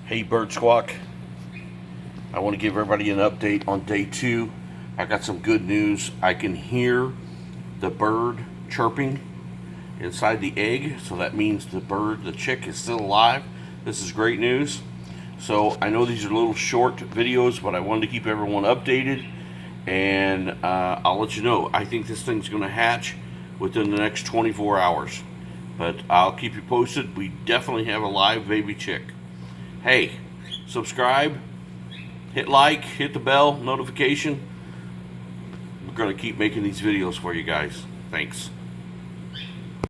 Hey Bird Squawk, I want to give everybody an update on day 2. I got some good news. I can hear the bird chirping inside the egg, so that means the chick is still alive. This is great news. So I know these are little short videos, but I wanted to keep everyone updated, and I'll let you know. I think this thing's going to hatch within the next 24 hours, but I'll keep you posted. We definitely have a live baby chick. Hey, subscribe, hit like, hit the bell notification. We're going to keep making these videos for you guys. Thanks.